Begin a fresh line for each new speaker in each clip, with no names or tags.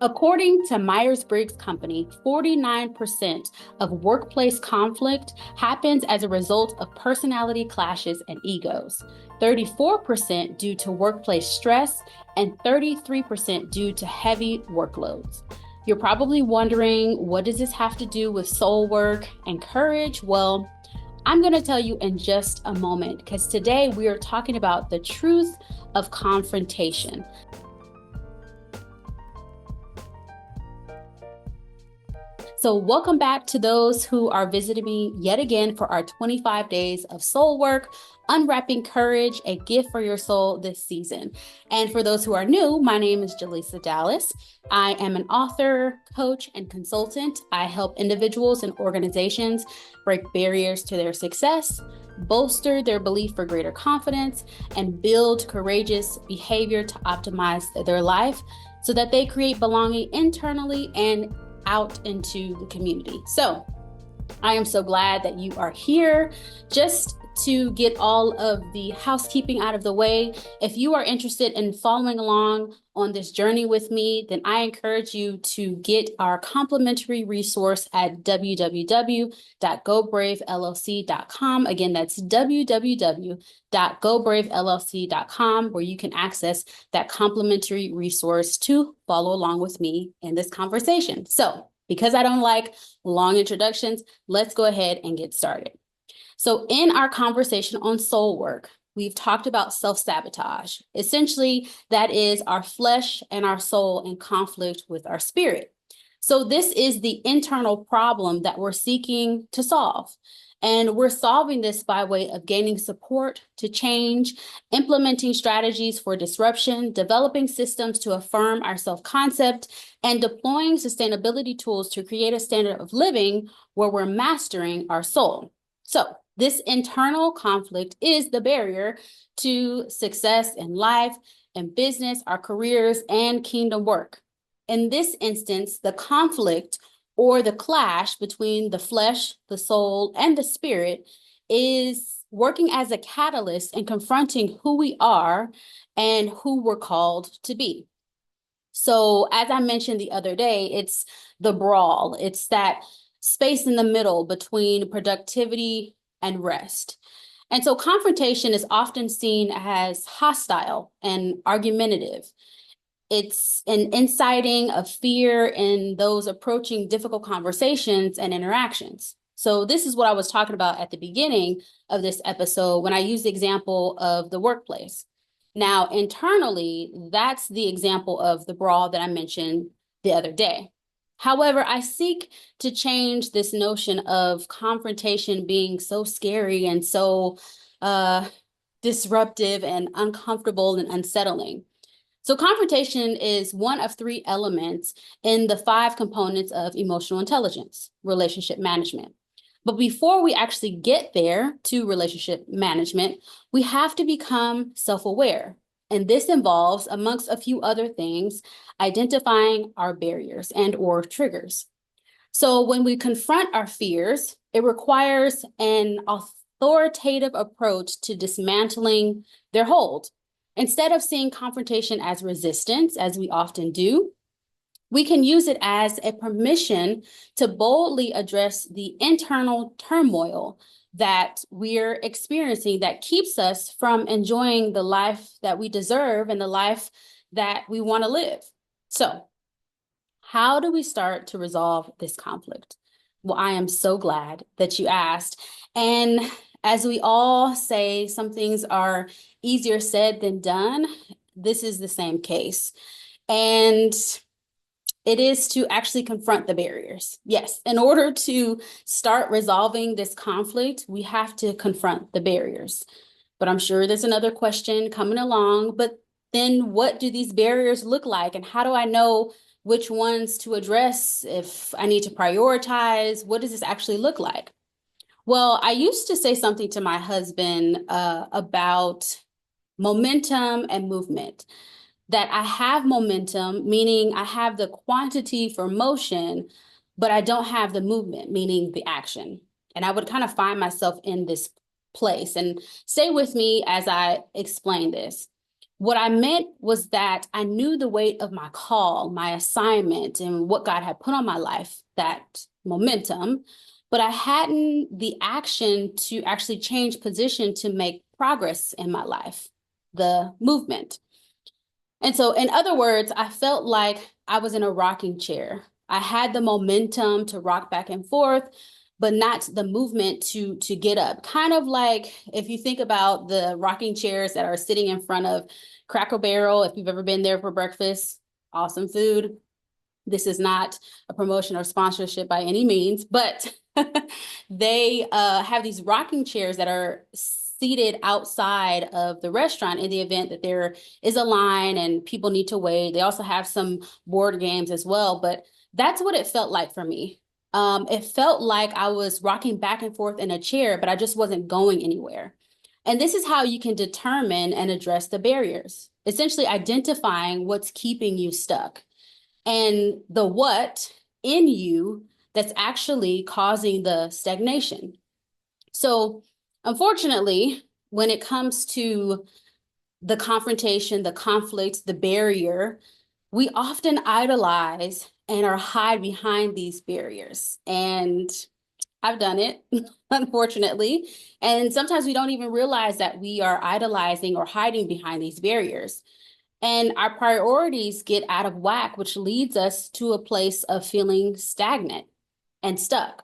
According to Myers-Briggs Company, 49% of workplace conflict happens as a result of personality clashes and egos, 34% due to workplace stress, and 33% due to heavy workloads. You're probably wondering, what does this have to do with soul work and courage? Well, I'm going to tell you in just a moment because today we are talking about the truth of confrontation. So, welcome back to those who are visiting me yet again for our 25 days of soul work, unwrapping courage, a gift for your soul this season. And for those who are new, my name is Jelisa Dallas. I am an author, coach, and consultant. I help individuals and organizations break barriers to their success, bolster their belief for greater confidence, and build courageous behavior to optimize their life so that they create belonging internally and out into the community. So I am so glad that you are here. Just to get all of the housekeeping out of the way, if you are interested in following along on this journey with me, then I encourage you to get our complimentary resource at www.gobravellc.com. Again, that's www.gobravellc.com, where you can access that complimentary resource to follow along with me in this conversation. So, because I don't like long introductions, let's go ahead and get started. So in our conversation on soul work, we've talked about self-sabotage. Essentially, that is our flesh and our soul in conflict with our spirit. So this is the internal problem that we're seeking to solve. And we're solving this by way of gaining support to change, implementing strategies for disruption, developing systems to affirm our self-concept, and deploying sustainability tools to create a standard of living where we're mastering our soul. So this internal conflict is the barrier to success in life and business, our careers, and kingdom work. In this instance, the conflict or the clash between the flesh, the soul, and the spirit is working as a catalyst in confronting who we are and who we're called to be. So as I mentioned the other day, it's the brawl. It's that space in the middle between productivity and rest. And so confrontation is often seen as hostile and argumentative. It's an inciting of fear in those approaching difficult conversations and interactions. So this is what I was talking about at the beginning of this episode when I used the example of the workplace. Now, internally, that's the example of the brawl that I mentioned the other day. However, I seek to change this notion of confrontation being so scary and so disruptive and uncomfortable and unsettling. So confrontation is one of three elements in the 5 components of emotional intelligence, relationship management. But before we actually get there to relationship management, we have to become self-aware. And this involves, amongst a few other things, identifying our barriers and or triggers. So when we confront our fears, it requires an authoritative approach to dismantling their hold. Instead of seeing confrontation as resistance, as we often do, we can use it as a permission to boldly address the internal turmoil that we're experiencing that keeps us from enjoying the life that we deserve and the life that we want to live. So, how do we start to resolve this conflict? Well, I am so glad that you asked. And as we all say, some things are easier said than done. This is the same case. And it is to actually confront the barriers. Yes, in order to start resolving this conflict, we have to confront the barriers. But I'm sure there's another question coming along, but then what do these barriers look like? And how do I know which ones to address? If I need to prioritize, what does this actually look like? Well, I used to say something to my husband about momentum and movement, that I have momentum, meaning I have the quantity for motion, but I don't have the movement, meaning the action. And I would kind of find myself in this place. And stay with me as I explain this. What I meant was that I knew the weight of my call, my assignment, and what God had put on my life, that momentum, but I hadn't the action to actually change position to make progress in my life, the movement. And so, in other words, I felt like I was in a rocking chair. I had the momentum to rock back and forth, but not the movement to get up. Kind of like if you think about the rocking chairs that are sitting in front of Cracker Barrel, if you've ever been there for breakfast, awesome food. This is not a promotion or sponsorship by any means, but they have these rocking chairs that are seated outside of the restaurant in the event that there is a line and people need to wait. They also have some board games as well, but that's what it felt like for me. It felt like I was rocking back and forth in a chair, but I just wasn't going anywhere. And this is how you can determine and address the barriers, essentially identifying what's keeping you stuck and the what in you that's actually causing the stagnation. So, unfortunately, when it comes to the confrontation, the conflict, the barrier, we often idolize and or hide behind these barriers. And I've done it, unfortunately. And sometimes we don't even realize that we are idolizing or hiding behind these barriers. And our priorities get out of whack, which leads us to a place of feeling stagnant and stuck.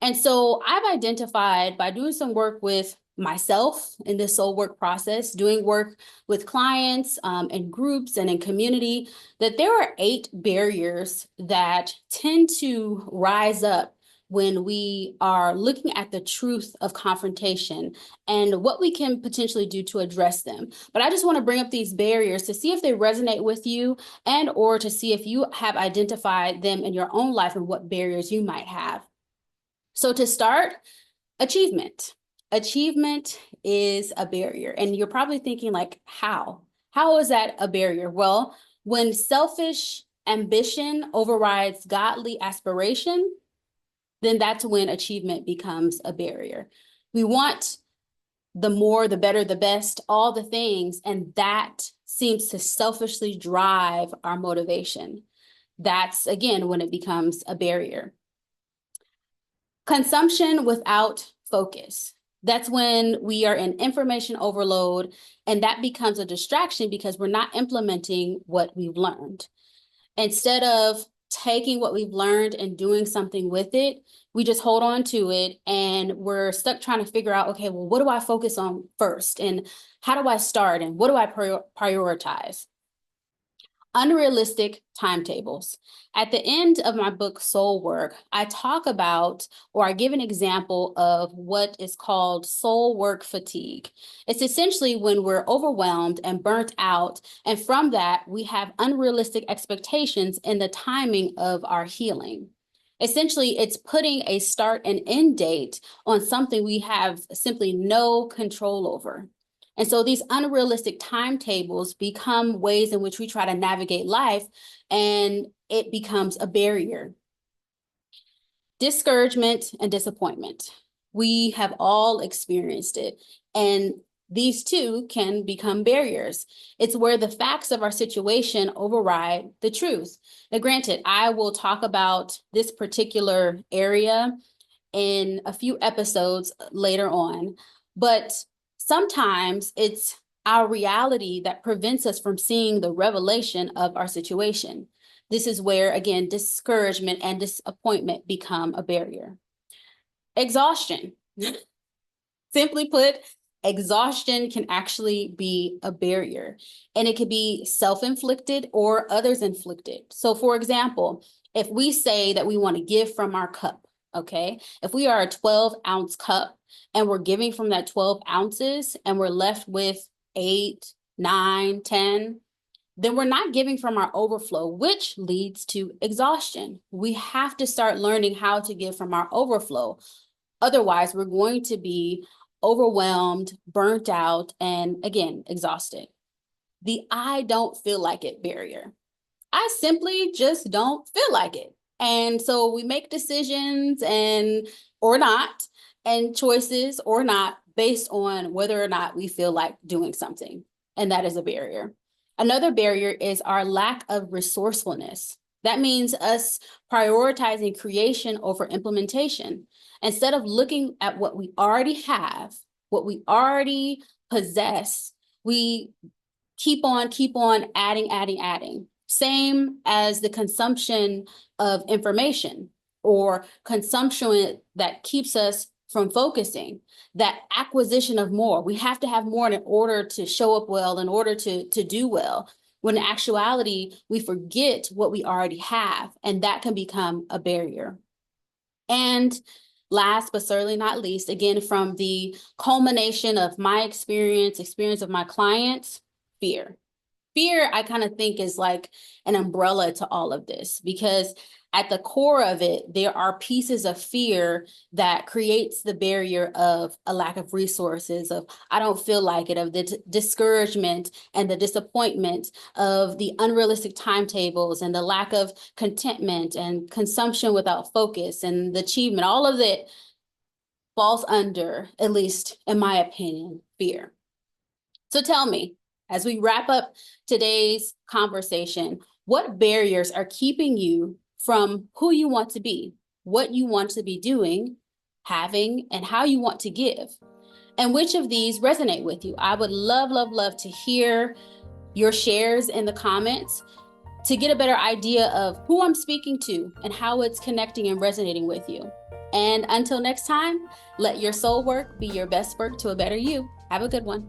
And so I've identified by doing some work with myself in this soul work process, doing work with clients and groups and in community, that there are 8 barriers that tend to rise up when we are looking at the truth of confrontation and what we can potentially do to address them. But I just want to bring up these barriers to see if they resonate with you and or to see if you have identified them in your own life and what barriers you might have. So to start, achievement. Achievement is a barrier. And you're probably thinking like, how? How is that a barrier? Well, when selfish ambition overrides godly aspiration, then that's when achievement becomes a barrier. We want the more, the better, the best, all the things, and that seems to selfishly drive our motivation. That's, again, when it becomes a barrier. Consumption without focus. That's when we are in information overload, and that becomes a distraction because we're not implementing what we've learned. Instead of taking what we've learned and doing something with it, we just hold on to it and we're stuck trying to figure out, okay, well, what do I focus on first? And how do I start? And what do I prioritize? Unrealistic timetables. At the end of my book, Soul Work, I talk about, or I give an example of what is called soul work fatigue. It's essentially when we're overwhelmed and burnt out, and from that, we have unrealistic expectations in the timing of our healing. Essentially, it's putting a start and end date on something we have simply no control over. And so these unrealistic timetables become ways in which we try to navigate life, and it becomes a barrier. Discouragement and disappointment. We have all experienced it, and these two can become barriers. It's where the facts of our situation override the truth. Now, granted, I will talk about this particular area in a few episodes later on, but sometimes it's our reality that prevents us from seeing the revelation of our situation. This is where, again, discouragement and disappointment become a barrier. Exhaustion. Simply put, exhaustion can actually be a barrier, and it could be self-inflicted or others inflicted. So for example, if we say that we want to give from our cup, okay, if we are a 12-ounce cup and we're giving from that 12 ounces and we're left with 8, 9, 10, then we're not giving from our overflow, which leads to exhaustion. We have to start learning how to give from our overflow. Otherwise, we're going to be overwhelmed, burnt out, and again, exhausted. The I don't feel like it barrier. I simply just don't feel like it. And so we make decisions and or not, and choices or not based on whether or not we feel like doing something. and that is a barrier. Another barrier is our lack of resourcefulness. That means us prioritizing creation over implementation. Instead of looking at what we already have, what we already possess, we keep on adding. Same as the consumption of information or consumption that keeps us from focusing, that acquisition of more. We have to have more in order to show up well, in order to do well. When in actuality, we forget what we already have, and that can become a barrier. And last but certainly not least, again, from the culmination of my experience of my clients, fear. Fear, I kind of think, is like an umbrella to all of this, because at the core of it, there are pieces of fear that creates the barrier of a lack of resources, of I don't feel like it, of the discouragement and the disappointment, of the unrealistic timetables and the lack of contentment and consumption without focus and the achievement. All of it falls under, at least in my opinion, fear. So tell me, as we wrap up today's conversation, what barriers are keeping you from who you want to be, what you want to be doing, having, and how you want to give? And which of these resonate with you? I would love to hear your shares in the comments to get a better idea of who I'm speaking to and how it's connecting and resonating with you. And until next time, let your soul work be your best work to a better you. Have a good one.